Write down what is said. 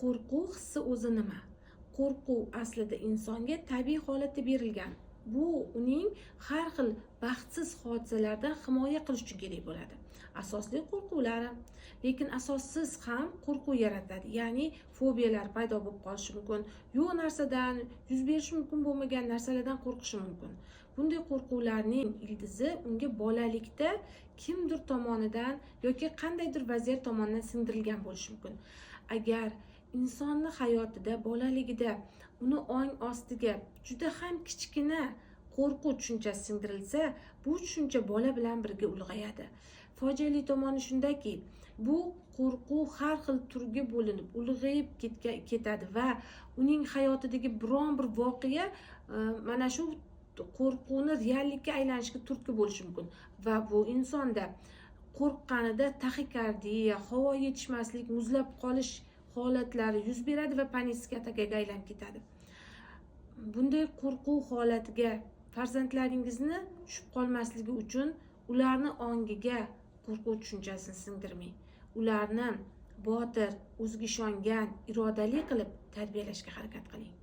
Qo'rquv hissi o'zi nima? Qo'rquv aslida insonga tabiiy holatda berilgan. Bu uning har xil baxtsiz hodisalardan himoya qilish uchun kerak bo'ladi. Asosli qo'rquvlari, lekin asossiz ham qo'rquv yaratadi. Ya'ni fobiyalar paydo bo'lib qolishi mumkin. Yo'q narsadan, yuz berishi mumkin bo'lmagan narsalardan qo'rqishi mumkin. Bunday qo'rquvlarning ildizi unga bolalikda kimdir tomonidan yoki qandaydir vaziyat tomonidan singdirilgan bo'lishi mumkin. Agar insonni hayotida bolaligida uni ong ostiga juda ham kichkina qo'rquv tushunchasi singdirilsa, bu tushuncha bola bilan birga ulg'ayadi. Fojiali tomoni shundaki, bu qo'rquv har xil turga bo'linib, ulg'ayib ketadi va uning hayotidagi biron bir voqea mana shu qo'rquvni reallikka aylanishiga turtki bo'lishi mumkin va bu insonda qo'rqqanida taxikardiya, havo yetishmaslik, muzlab qolish holatlari yuz beradi va panik atakaga aylanib ketadi. Bunday qo'rquv holatiga farzandlaringizni tushib qolmasligi uchun ularni ongiga qo'rquv tushunchasini singdirmang. Ularni botir, o'ziga ishongan, irodali qilib tarbiyalashga harakat qiling.